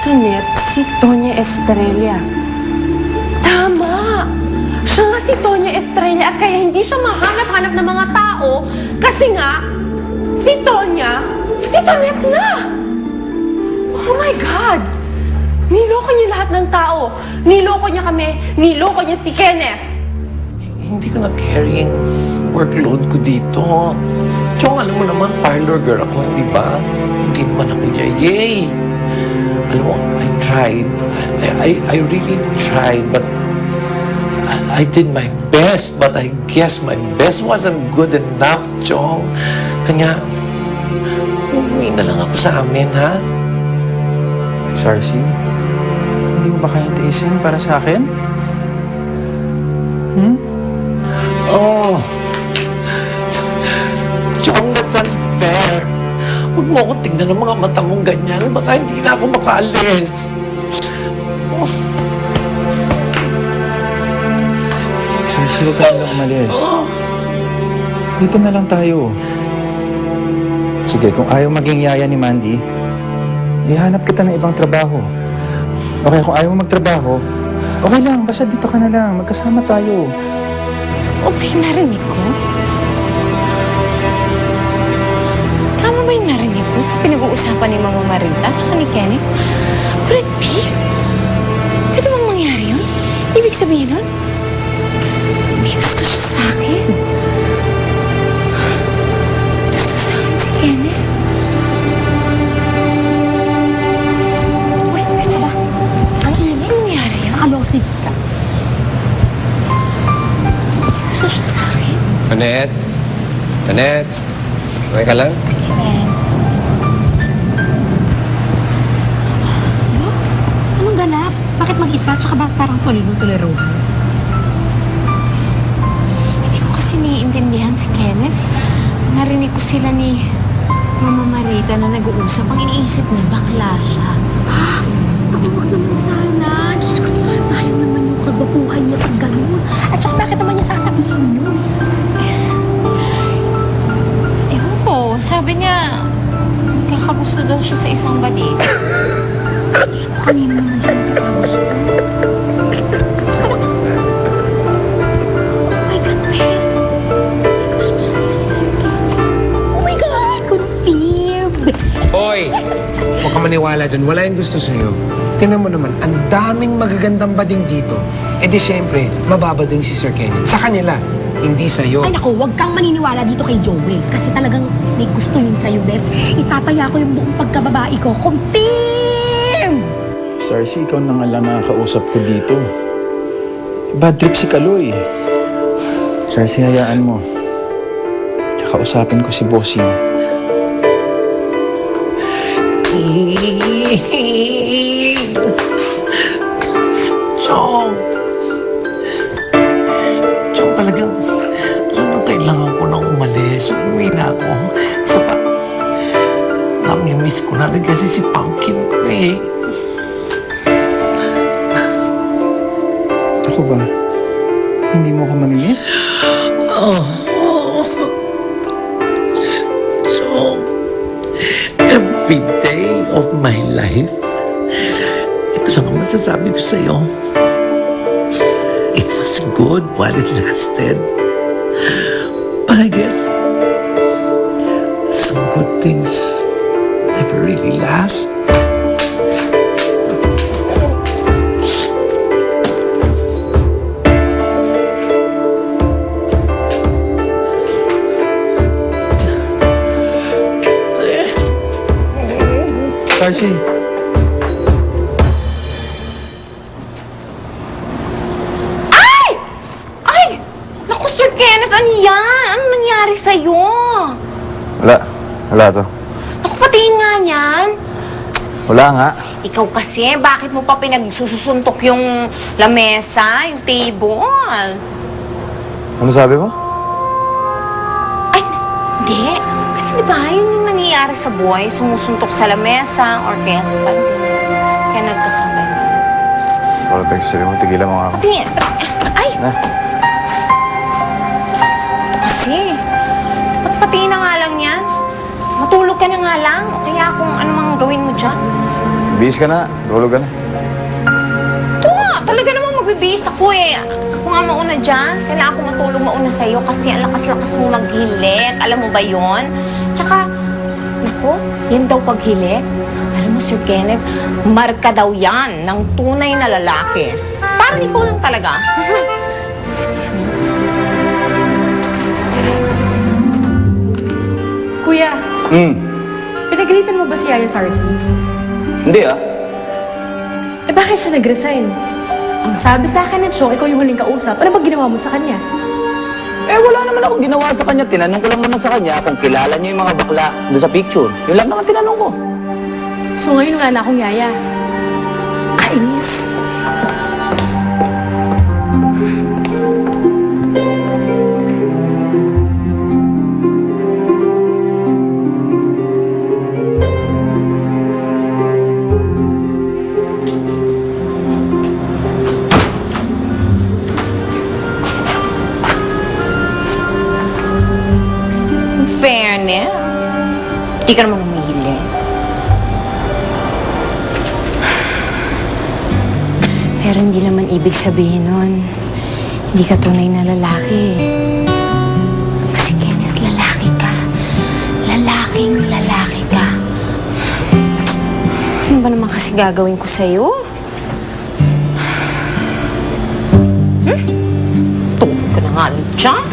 Tonet, si Tonya Estrella. Tama! Siya nga si Tonya Estrella at kaya hindi siya mahanap-hanap ng mga tao kasi nga, si Tonet na! Oh my God! Niloko niya lahat ng tao. Niloko niya kami. Niloko niya si Kenneth. Hindi ko na-carry yung workload ko dito. Chong, alam mo naman, parlor girl ako, di ba? Hindi naman ako yay. Alam mo, I tried. I really tried, but I did my best, but I guess my best wasn't good enough, Chong. Kanya, umuwi na lang ako sa amin, ha? Sarcy, hindi mo ba kaya tiisin para sa akin? Oh, Chong, that's unfair. Huwag mo akong tingnan ng mga mata mong ganyan. Baka hindi na ako makaalis. Oh. Sarcy, huwag ka na lang umalis. Dito na lang tayo. Sige, kung ayaw maging yaya ni Mandy, ihanap kita ng ibang trabaho. Okay, kung ayaw mo magtrabaho, okay lang, basta dito ka na lang. Magkasama tayo. Okay, narinig ko? Tama ba yung narinig ko sa pinag-uusapan ni Mama Marita at ni Kenneth? Could it be? Pwede bang mangyari yun? Ibig sabihin nun, may gusto siya sa akin. Gusto sa akin si Kenneth. Wait ba? Ang ingay mangyari yun? Long sleeves ka. Gusto siya sa akin. Tonet? Tonet? Okay ka lang? Yes. Ano? Anong ganap? Bakit mag-isa? Tsaka ba parang tuliro-tuliro? Hindi ko kasi naiintindihan si Kenneth. Narinig ko sila ni Mama Marita na nag-uusap. Ang iniisip niya, bakla siya. Ako, wag naman sana. Diyos ko, sayang naman yung kagwapuhan niya pag gano'n. At tsaka bakit naman niya sasabihin yun? Ewan ko, sabi niya, magkakagusto daw siya sa isang badik. Diyos ko, kanina naman siya nagkakagusto. Oh my God, Bes. May gusto sa'yo si Sir Kenny. Oh my God, confirmed. Hoy! Huwag ka maniwala dyan. Wala yung gusto sa'yo. Tingnan mo naman, ang daming magagandang bading dito. Eh di syempre, mababading si Sir Kenneth. Sa kanila, hindi sa'yo. Ay naku, huwag kang maniniwala dito kay Joel. Kasi talagang may gusto yun sa'yo, Bes. Itataya ko yung buong pagkababae ko. Confirm! Sarcy, ikaw na nga lang nakakausap ko dito. Bad trip si Kaloy. Sarcy, hayaan mo. Kakausapin ko si Bossing. Chong! Chong, talagang kailangan ko na umalis. Umuwi na ako. Isa pa, nami-miss ko na rin kasi si Pumpkin ko eh. Ako ba? Hindi mo ka mamimiss? Oh. So, every day of my life, ito lang ang masasabi ko sa'yo. It was good while it lasted. But I guess some good things never really last. Sarcy, Ay! Naku, Sir Kenneth, ano yan? Ano nangyari sa'yo? wala to. Naku, patingin nga niyan. Wala nga. Ikaw kasi, bakit mo pa pinagsusuntok yung lamesa, yung table? Ano sabi mo? Ay, hindi. Kasi di ba, yun yung nangyayari sa buhay, sumusuntok sa lamesa or kaya sa paligid. Kaya nagkakaganyan. Wala pa mo, tigilan mo nga ako. Patingin. Ay! Na. Ito kasi. Ba't patingin na nga lang yan? Matulog ka na nga lang. O kaya kung ano mang gawin mo dyan. Bihis ka na. Tulog ka na. Ito nga, talaga namang magbibihis ako eh. Ako nga mauna dyan. Kailangan ko matulog mauna sa'yo kasi ang lakas-lakas mo maghilik. Alam mo ba yon? Tsaka, nako, yan daw paghilik. Alam mo, Sir Kenneth, marka daw yan ng tunay na lalaki. Parang ikaw lang talaga. Excuse me. Kuya, pinagalitan mo ba si Yaya Sarsi? Hindi ah. Eh bakit siya nag-resign? Ang sabi sa akin ng Chong, ikaw yung huling kausap. Ano ba ginawa mo sa kanya? Eh wala naman akong ginawa sa kanya. Tinanong ko lang naman sa kanya kung kilala niyo yung mga bakla doon sa picture. Yun lang naman tinanong ko. So ngayon wala na akong Yaya. Kainis. Fairness. Hindi ka naman umihili. Pero hindi naman ibig sabihin nun, hindi ka tunay na lalaki. Kasi Kenneth, lalaki ka. Lalaking lalaki ka. Ano ba naman kasi gagawin ko sa'yo? Tulog ka na nga lang dyan.